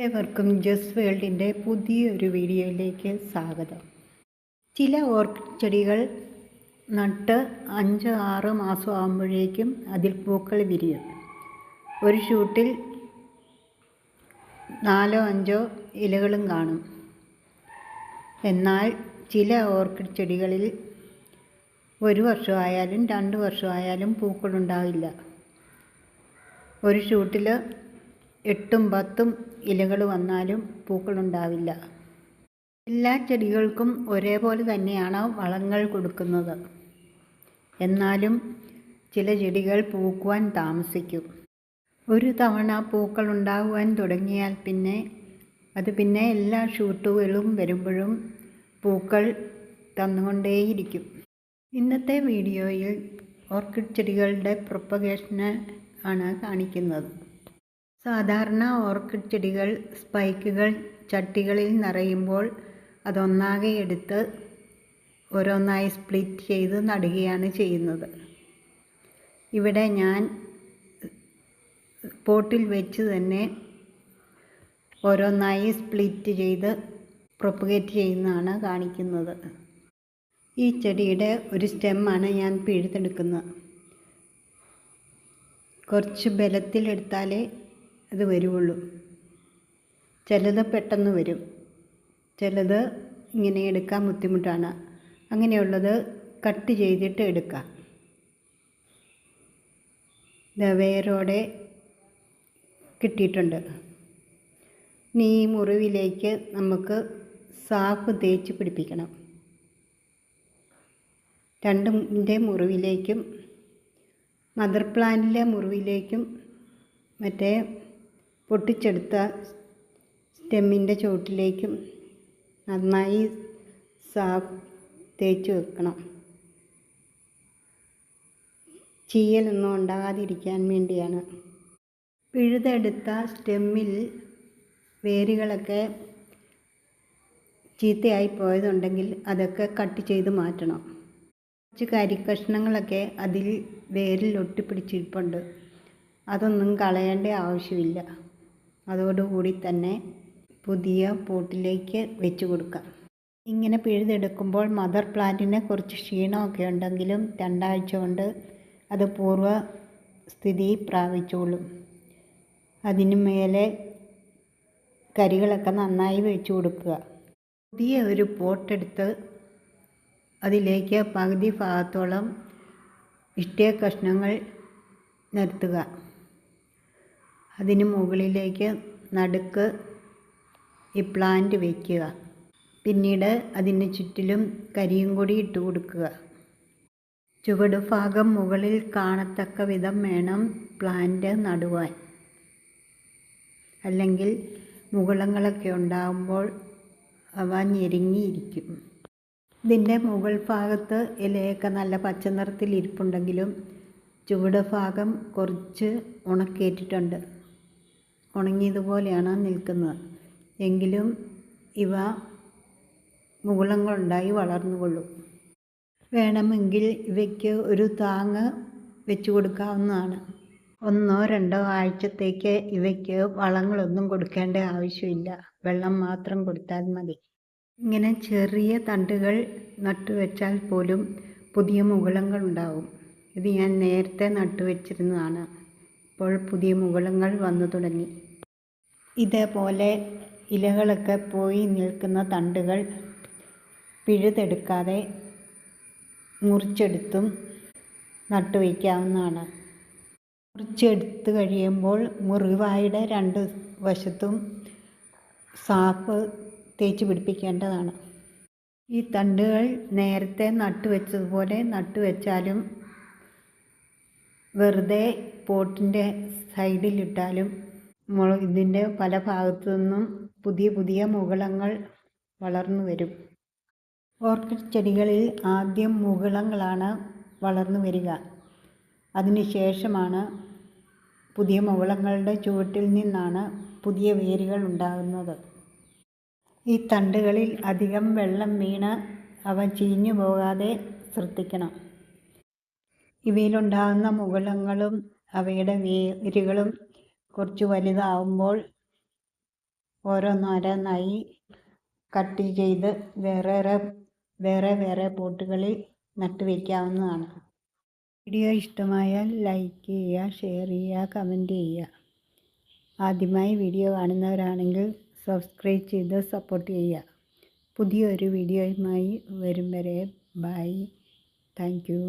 ഏവർക്കും ജസ് വേൾഡിൻ്റെ പുതിയൊരു വീഡിയോയിലേക്ക് സ്വാഗതം. ചില ഓർക്കിഡ് ചെടികൾ നട്ട് 5-6 മാസം ആകുമ്പോഴേക്കും അതിൽ പൂക്കൾ വിരിയും. ഒരു ഷൂട്ടിൽ 4-5 ഇലകളും കാണും. എന്നാൽ ചില ഓർക്കിഡ് ചെടികളിൽ 1 വർഷമായാലും 2 വർഷമായാലും പൂക്കളുണ്ടാവില്ല. ഒരു ഷൂട്ടിൽ 8-10 ഇലകൾ വന്നാലും പൂക്കളുണ്ടാവില്ല. എല്ലാ ചെടികൾക്കും ഒരേപോലെ തന്നെയാണ് വളങ്ങൾ കൊടുക്കുന്നത്. എന്നാലും ചില ചെടികൾ പൂക്കുവാൻ താമസിക്കും. ഒരു തവണ പൂക്കൾ ഉണ്ടാകുവാൻ തുടങ്ങിയാൽ പിന്നെ എല്ലാ ഷൂട്ടുകളും വരുമ്പോഴും പൂക്കൾ തന്നുകൊണ്ടേയിരിക്കും. ഇന്നത്തെ വീഡിയോയിൽ ഓർക്കിഡ് ചെടികളുടെ പ്രൊപ്പഗേഷന് ആണ് കാണിക്കുന്നത്. സാധാരണ ഓർക്കിഡ് ചെടികൾ സ്പൈക്കുകൾ ചട്ടികളിൽ നിറയുമ്പോൾ അതൊന്നാകെ എടുത്ത് ഓരോന്നായി സ്പ്ലിറ്റ് ചെയ്ത് നടുകയാണ് ചെയ്യുന്നത്. ഇവിടെ ഞാൻ പോട്ടിൽ വെച്ച് തന്നെ ഓരോന്നായി സ്പ്ലിറ്റ് ചെയ്ത് പ്രൊപ്പഗേറ്റ് ചെയ്യുന്നതാണ് കാണിക്കുന്നത്. ഈ ചെടിയുടെ ഒരു സ്റ്റെമ്മാണ് ഞാൻ പിഴുതെടുക്കുന്നത്. കുറച്ച് ബലത്തിലെടുത്താലേ അത് വരുള്ളൂ. ചിലത് പെട്ടെന്ന് വരും, ചിലത് ഇങ്ങനെ എടുക്കാൻ ബുദ്ധിമുട്ടാണ്. അങ്ങനെയുള്ളത് കട്ട് ചെയ്തിട്ട് എടുക്കാം. വേരോടെ കിട്ടിയിട്ടുണ്ട്. ഇനി ഈ മുറിവിലേക്ക് നമുക്ക് സാഫ് തേച്ച് പിടിപ്പിക്കണം. രണ്ടിൻ്റെ മുറിവിലേക്കും മദർ പ്ലാന്റിലെ മുറിവിലേക്കും മറ്റേ പൊട്ടിച്ചെടുത്ത സ്റ്റെമ്മിൻ്റെ ചുവട്ടിലേക്കും നന്നായി സാഫ് തേച്ച് വെക്കണം. ചീയലൊന്നും ഉണ്ടാകാതിരിക്കാൻ വേണ്ടിയാണ്. പിഴുതെടുത്ത സ്റ്റെമ്മിൽ വേരുകളൊക്കെ ചീത്തയായി പോയതുണ്ടെങ്കിൽ അതൊക്കെ കട്ട് ചെയ്ത് മാറ്റണം. കുറച്ച് കരിക്കഷ്ണങ്ങളൊക്കെ അതിൽ വേരിൽ ഒട്ടിപ്പിടിച്ചിരിപ്പുണ്ട്. അതൊന്നും കളയേണ്ട ആവശ്യമില്ല. അതോടുകൂടി തന്നെ പുതിയ പോട്ടിലേക്ക് വെച്ച് കൊടുക്കാം. ഇങ്ങനെ പിഴുതെടുക്കുമ്പോൾ മദർ പ്ലാന്റിന് കുറച്ച് ക്ഷീണമൊക്കെ ഉണ്ടെങ്കിലും 2 ആഴ്ച കൊണ്ട് അത് പൂർവ്വ സ്ഥിതി പ്രാപിച്ചോളും. അതിനു മേലെ കരികളൊക്കെ നന്നായി വെച്ച് കൊടുക്കുക. പുതിയ ഒരു പോട്ടെടുത്ത് അതിലേക്ക് പകുതി ഭാഗത്തോളം ഇഷ്ടിക കഷ്ണങ്ങൾ നിരത്തുക. അതിന് മുകളിലേക്ക് നടുക്ക് ഈ പ്ലാന്റ് വയ്ക്കുക. പിന്നീട് അതിന് ചുറ്റിലും കരിയും കൂടി ഇട്ട് കൊടുക്കുക. ചുവട് ഭാഗം മുകളിൽ കാണത്തക്ക വിധം വേണം പ്ലാന്റ് നടുവാൻ. അല്ലെങ്കിൽ മുകുളങ്ങളൊക്കെ ഉണ്ടാകുമ്പോൾ അവ ഞെരുങ്ങിയിരിക്കും. ഇതിൻ്റെ മുകൾ ഭാഗത്ത് ഇലയൊക്കെ നല്ല പച്ച നിറത്തിൽ ഇരിപ്പുണ്ടെങ്കിലും ചുവട് ഭാഗം കുറച്ച് ഉണക്കേറ്റിട്ടുണ്ട്. ഉണങ്ങിയതുപോലെയാണ് നിൽക്കുന്നത്. എങ്കിലും ഇവ മുകുളങ്ങളുണ്ടായി വളർന്നുകൊള്ളും. വേണമെങ്കിൽ ഇവയ്ക്ക് ഒരു താങ്ങ് വെച്ച് കൊടുക്കാവുന്നതാണ്. 1-2 ആഴ്ചത്തേക്ക് ഇവയ്ക്ക് വളങ്ങളൊന്നും കൊടുക്കേണ്ട ആവശ്യമില്ല. വെള്ളം മാത്രം കൊടുത്താൽ മതി. ഇങ്ങനെ ചെറിയ തണ്ടുകൾ നട്ടുവെച്ചാൽ പോലും പുതിയ മുകുളങ്ങൾ ഉണ്ടാവും. ഇത് ഞാൻ നേരത്തെ നട്ടുവെച്ചിരുന്നതാണ്. ഇപ്പോൾ പുതിയ മുകുളങ്ങൾ വന്നു തുടങ്ങി. ഇതേപോലെ ഇലകളൊക്കെ പോയി നിൽക്കുന്ന തണ്ടുകൾ പിഴുതെടുക്കാതെ മുറിച്ചെടുത്തും നട്ടുവയ്ക്കാവുന്നതാണ്. മുറിച്ചെടുത്ത് കഴിയുമ്പോൾ മുറിവായുടെ 2 വശത്തും സാഫ് തേച്ച് പിടിപ്പിക്കേണ്ടതാണ്. ഈ തണ്ടുകൾ നേരത്തെ നട്ടുവെച്ചതുപോലെ നട്ടുവെച്ചാലും വെറുതെ പോട്ടിൻ്റെ സൈഡിലിട്ടാലും ഇതിൻ്റെ പല ഭാഗത്തു നിന്നും പുതിയ മുകുളങ്ങൾ വളർന്നു വരും. ഓർക്കിഡ് ചെടികളിൽ ആദ്യം മുകുളങ്ങളാണ് വളർന്നു വരിക. അതിനുശേഷമാണ് പുതിയ മുകുളങ്ങളുടെ ചുവട്ടിൽ നിന്നാണ് പുതിയ വേരുകൾ ഉണ്ടാകുന്നത്. ഈ തണ്ടുകളിൽ അധികം വെള്ളം വീണ് അവ ചീഞ്ഞു പോകാതെ ശ്രദ്ധിക്കണം. ഇവയിലുണ്ടാകുന്ന മുകുളങ്ങളും അവയുടെ വേരുകളും കുറച്ച് വലുതാവുമ്പോൾ ഓരോന്നോരോന്നായി കട്ട് ചെയ്ത് വേറെ വേറെ പോട്ടുകളിൽ നട്ടു വയ്ക്കാവുന്നതാണ്. വീഡിയോ ഇഷ്ടമായാൽ ലൈക്ക് ചെയ്യുക, ഷെയർ ചെയ്യുക, കമൻറ്റ് ചെയ്യുക. ആദ്യമായി വീഡിയോ കാണുന്നവരാണെങ്കിൽ സബ്സ്ക്രൈബ് ചെയ്ത് സപ്പോർട്ട് ചെയ്യുക. പുതിയൊരു വീഡിയോയുമായി വരും വരെ ബൈ. Thank you.